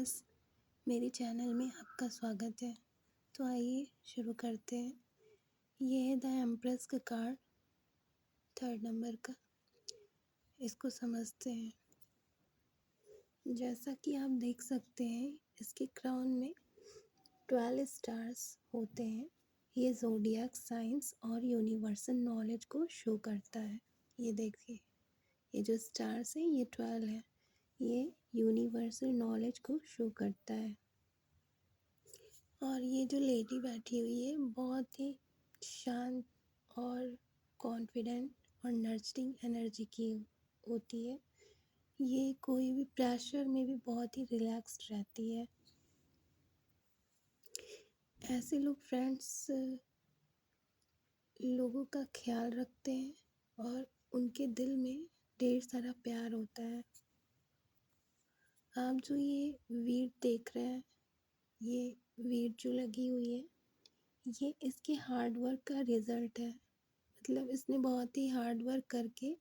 Friends, मेरे channel में आपका स्वागत है। तो आइए शुरू करते हैं। ये है द एम्प्रेस का कार्ड, 3rd नंबर का। इसको समझते हैं। जैसा कि आप देख सकते हैं, इसके क्राउन में 12 स्टार्स होते हैं। ये ज़ोडिएक साइंस और यूनिवर्सल नॉलेज को शो करता है। ये देखिए, ये जो स्टार्स हैं ये 12 है। ये यूनिवर्सल नॉलेज को शो करता है। और ये जो लेडी बैठी हुई है बहुत ही शांत और कॉन्फिडेंट और नर्चरिंग एनर्जी की होती है। ये कोई भी प्रेशर में भी बहुत ही रिलैक्स्ड रहती है। ऐसे लोग फ्रेंड्स लोगों का ख्याल रखते हैं और उनके दिल में ढेर सारा प्यार होता है। आप जो ये वीड देख रहे हैं, ये वीड जो लगी हुई है, ये इसके हार्ड वर्क का रिज़ल्ट है। मतलब इसने बहुत ही हार्ड वर्क करके,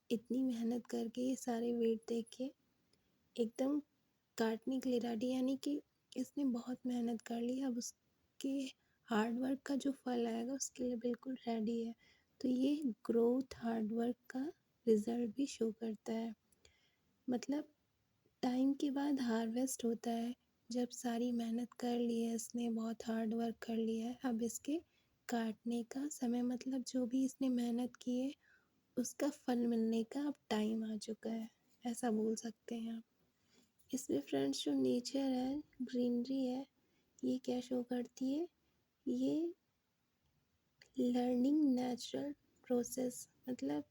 इतनी मेहनत करके ये सारे वेट देख के एकदम काटने के लिए रेडी, यानी कि इसने बहुत मेहनत कर ली। अब उसके हार्ड वर्क का जो फल आएगा उसके लिए बिल्कुल रेडी है। तो ये ग्रोथ हार्ड वर्क का रिज़ल्ट भी शो करता है। मतलब टाइम के बाद हार्वेस्ट होता है। जब सारी मेहनत कर ली है इसने, बहुत हार्ड वर्क कर लिया है, अब इसके काटने का समय, मतलब जो भी इसने मेहनत की है उसका फल मिलने का अब टाइम आ चुका है, ऐसा बोल सकते हैं आप। इसमें फ्रेंड्स जो नेचर है, ग्रीनरी है, ये क्या शो करती है? ये लर्निंग नेचुरल प्रोसेस। मतलब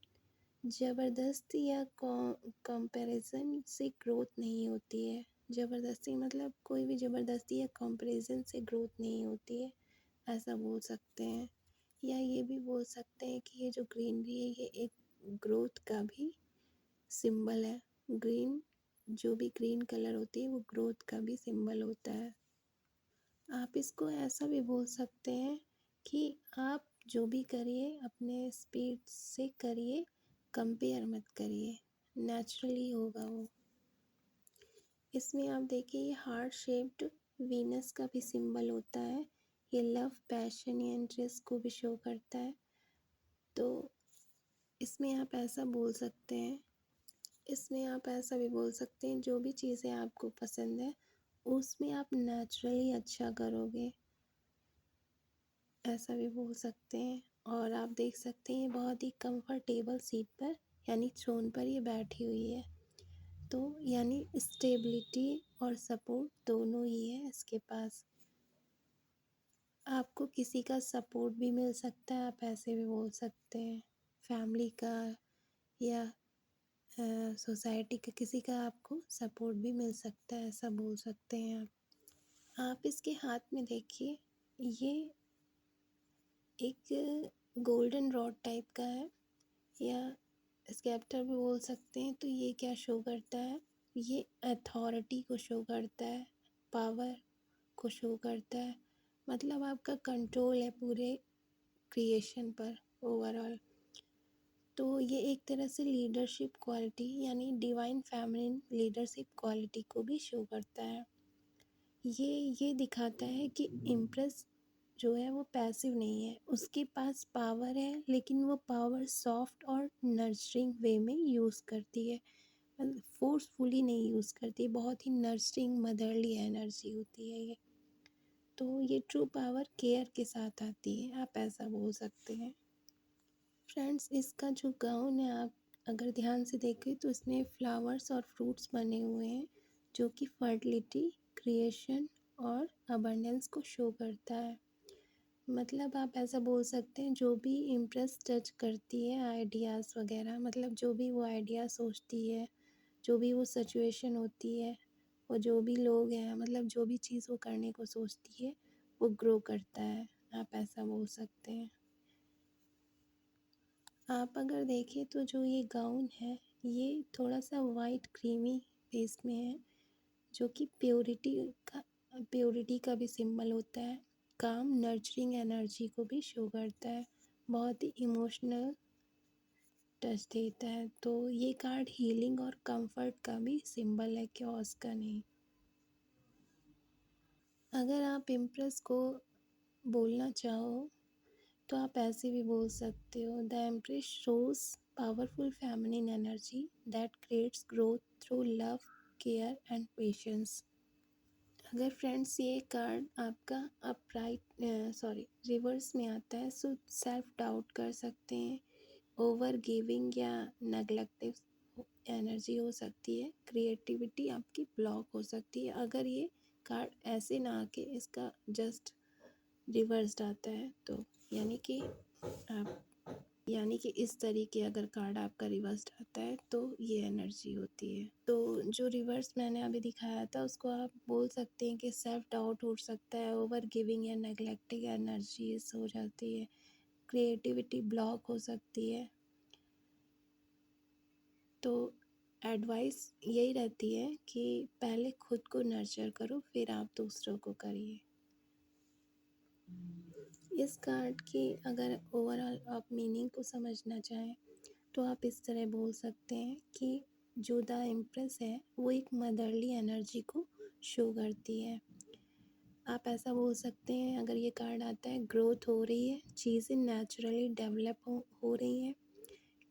ज़बरदस्ती या कंपैरिजन से ग्रोथ नहीं होती है। ज़बरदस्ती मतलब कोई भी ज़बरदस्ती या कंपैरिजन से ग्रोथ नहीं होती है, ऐसा बोल सकते हैं। या ये भी बोल सकते हैं कि ये जो ग्रीनरी है ये एक ग्रोथ का भी सिंबल है। ग्रीन, जो भी ग्रीन कलर होती है वो ग्रोथ का भी सिंबल होता है। आप इसको ऐसा भी बोल सकते हैं कि आप जो भी करिए अपने स्पीड से करिए, कंपेयर मत करिए, नेचुरली होगा वो। इसमें आप देखिए, ये हार्ट शेप्ड वीनस का भी सिंबल होता है। ये लव, पैशन या इंटरेस्ट को भी शो करता है। तो इसमें आप ऐसा बोल सकते हैं, इसमें आप ऐसा भी बोल सकते हैं, जो भी चीज़ें आपको पसंद है उसमें आप नेचुरली अच्छा करोगे, ऐसा भी बोल सकते हैं। और आप देख सकते हैं बहुत ही कंफर्टेबल सीट पर, यानी थ्रोन पर ये बैठी हुई है। तो यानी स्टेबिलिटी और सपोर्ट दोनों ही है इसके पास। आपको किसी का सपोर्ट भी मिल सकता है, आप ऐसे भी बोल सकते हैं, फैमिली का या सोसाइटी का, किसी का आपको सपोर्ट भी मिल सकता है, ऐसा बोल सकते हैं आप इसके हाथ में देखिए, ये एक गोल्डन रॉड टाइप का है या स्केप्टर भी बोल सकते हैं। तो ये क्या शो करता है? ये अथॉरिटी को शो करता है, पावर को शो करता है। मतलब आपका कंट्रोल है पूरे क्रिएशन पर ओवरऑल। तो ये एक तरह से लीडरशिप क्वालिटी, यानी डिवाइन फेमिनिन लीडरशिप क्वालिटी को भी शो करता है। ये दिखाता है कि इम्प्रेस जो है वो पैसिव नहीं है, उसके पास पावर है, लेकिन वो पावर सॉफ्ट और नर्चरिंग वे में यूज़ करती है, फोर्सफुली नहीं यूज़ करती, बहुत ही नर्चरिंग मदरली एनर्जी होती है ये। तो ये ट्रू पावर केयर के साथ आती है, आप ऐसा बोल सकते हैं। फ्रेंड्स, इसका जो गाउन है, आप अगर ध्यान से देखें तो इसमें फ्लावर्स और फ्रूट्स बने हुए हैं, जो कि फर्टिलिटी, क्रिएशन और अबंडेंस को शो करता है। मतलब आप ऐसा बोल सकते हैं, जो भी इम्प्रेस टच करती है आइडियाज़ वगैरह, मतलब जो भी वो आइडिया सोचती है, जो भी वो सिचुएशन होती है, और जो भी लोग हैं, मतलब जो भी चीज़ वो करने को सोचती है वो ग्रो करता है, आप ऐसा बोल सकते हैं। आप अगर देखें तो जो ये गाउन है ये थोड़ा सा वाइट क्रीमी बेस में है, जो कि प्योरिटी का भी सिंबल होता है। काम, नर्चरिंग एनर्जी को भी शो करता है, बहुत ही इमोशनल टच देता है। तो ये कार्ड हीलिंग और कंफर्ट का भी सिंबल है, क्योस का नहीं। अगर आप इम्प्रेस को बोलना चाहो तो आप ऐसे भी बोल सकते हो, the empress shows powerful feminine energy that creates growth through love, care and patience. अगर फ्रेंड्स ये कार्ड आपका रिवर्स में आता है सो सेल्फ डाउट कर सकते हैं, ओवर गिविंग या नेगलेक्टिव एनर्जी हो सकती है, क्रिएटिविटी आपकी ब्लॉक हो सकती है। अगर ये कार्ड ऐसे ना आके इसका जस्ट रिवर्स्ड आता है तो यानी कि इस तरीके अगर कार्ड आपका रिवर्स्ड आता है तो ये एनर्जी होती है। तो जो रिवर्स मैंने अभी दिखाया था उसको आप बोल सकते हैं कि सेल्फ डाउट हो सकता है, ओवर गिविंग या नेगलेक्टिंग एनर्जीज हो जाती है, क्रिएटिविटी ब्लॉक हो सकती है। तो एडवाइस यही रहती है कि पहले खुद को नर्चर करो फिर आप दूसरों को करिए। इस कार्ड की अगर ओवरऑल आप मीनिंग को समझना चाहें तो आप इस तरह बोल सकते हैं कि जो द इम्प्रेस है वो एक मदरली एनर्जी को शो करती है। आप ऐसा बोल सकते हैं अगर ये कार्ड आता है, ग्रोथ हो रही है, चीज़ें नेचुरली डेवलप हो रही हैं,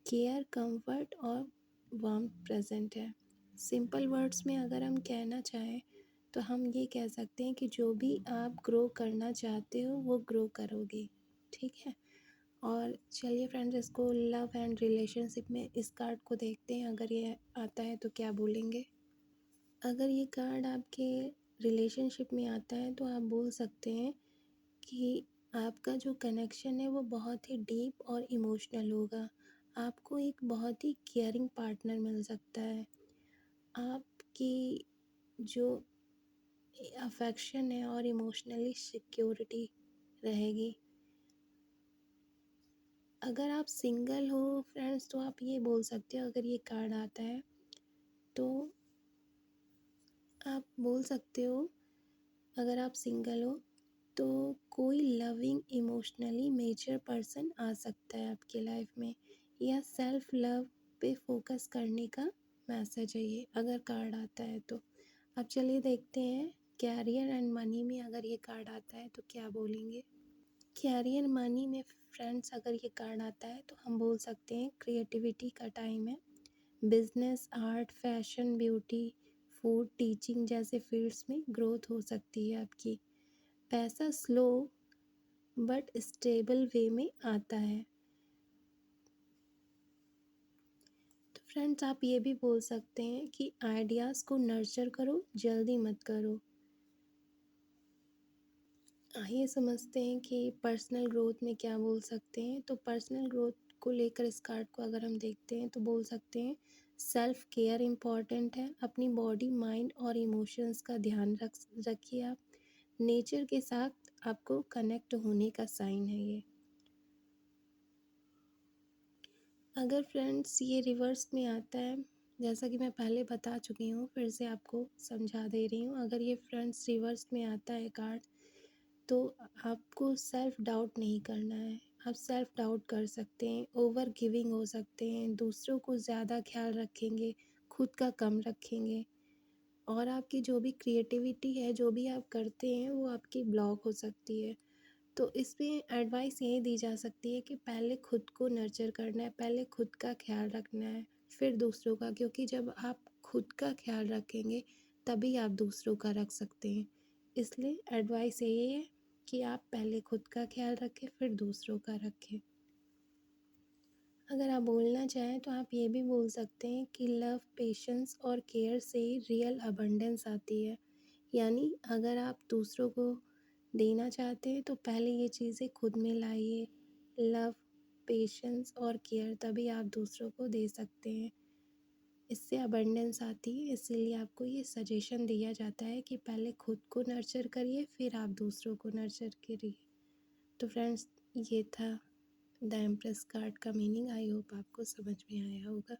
केयर, कंफर्ट और वार्मथ प्रेजेंट है। सिंपल वर्ड्स में अगर हम कहना चाहें तो हम ये कह सकते हैं कि जो भी आप ग्रो करना चाहते हो वो ग्रो करोगे। ठीक है। और चलिए फ्रेंड्स, इसको लव एंड रिलेशनशिप में इस कार्ड को देखते हैं, अगर ये आता है तो क्या बोलेंगे। अगर ये कार्ड आपके रिलेशनशिप में आता है तो आप बोल सकते हैं कि आपका जो कनेक्शन है वो बहुत ही डीप और इमोशनल होगा। आपको एक बहुत ही केयरिंग पार्टनर मिल सकता है। आपकी जो अफेक्शन है और इमोशनली सिक्योरिटी रहेगी। अगर आप सिंगल हो फ्रेंड्स तो आप ये बोल सकते हो, अगर ये कार्ड आता है तो आप बोल सकते हो, अगर आप सिंगल हो तो कोई लविंग इमोशनली मेच्योर पर्सन आ सकता है आपके लाइफ में, या सेल्फ लव पे फोकस करने का मैसेज है ये अगर कार्ड आता है तो। अब चलिए देखते हैं कैरियर एंड मनी में अगर ये कार्ड आता है तो क्या बोलेंगे। कैरियर मनी में फ्रेंड्स अगर ये कार्ड आता है तो हम बोल सकते हैं क्रिएटिविटी का टाइम है, business, art, fashion, beauty, food, teaching जैसे फील्ड्स में ग्रोथ हो सकती है आपकी। पैसा स्लो बट स्टेबल वे में आता है। तो फ्रेंड्स आप ये भी बोल सकते हैं कि आइडियाज़ को नर्चर करो, जल्दी मत करो। आइए समझते हैं कि पर्सनल ग्रोथ में क्या बोल सकते हैं। तो पर्सनल ग्रोथ को लेकर इस कार्ड को अगर हम देखते हैं तो बोल सकते हैं सेल्फ केयर इम्पॉर्टेंट है, अपनी बॉडी, माइंड और इमोशंस का ध्यान रखिए आप। नेचर के साथ आपको कनेक्ट होने का साइन है ये। अगर फ्रेंड्स ये रिवर्स में आता है, जैसा कि मैं पहले बता चुकी हूँ, फिर से आपको समझा दे रही हूँ। अगर ये फ्रेंड्स रिवर्स में आता है कार्ड तो आपको सेल्फ डाउट नहीं करना है। आप सेल्फ डाउट कर सकते हैं, ओवर गिविंग हो सकते हैं, दूसरों को ज़्यादा ख्याल रखेंगे, खुद का कम रखेंगे, और आपकी जो भी क्रिएटिविटी है, जो भी आप करते हैं वो आपकी ब्लॉक हो सकती है। तो इसमें एडवाइस यही दी जा सकती है कि पहले खुद को नर्चर करना है, पहले खुद का ख्याल रखना है, फिर दूसरों का, क्योंकि जब आप खुद का ख्याल रखेंगे तभी आप दूसरों का रख सकते हैं। इसलिए एडवाइस यही है कि आप पहले खुद का ख्याल रखें फिर दूसरों का रखें। अगर आप बोलना चाहें तो आप ये भी बोल सकते हैं कि लव, पेशेंस और केयर से ही रियल अबंडेंस आती है। यानी अगर आप दूसरों को देना चाहते हैं तो पहले ये चीज़ें खुद में लाइए, लव, पेशेंस और केयर, तभी आप दूसरों को दे सकते हैं। इससे अबंडेंस आती है। इसीलिए आपको ये सजेशन दिया जाता है कि पहले खुद को नर्चर करिए फिर आप दूसरों को नर्चर करिए। तो फ्रेंड्स ये था द एम्प्रेस कार्ड का मीनिंग। आई होप आपको समझ में आया होगा।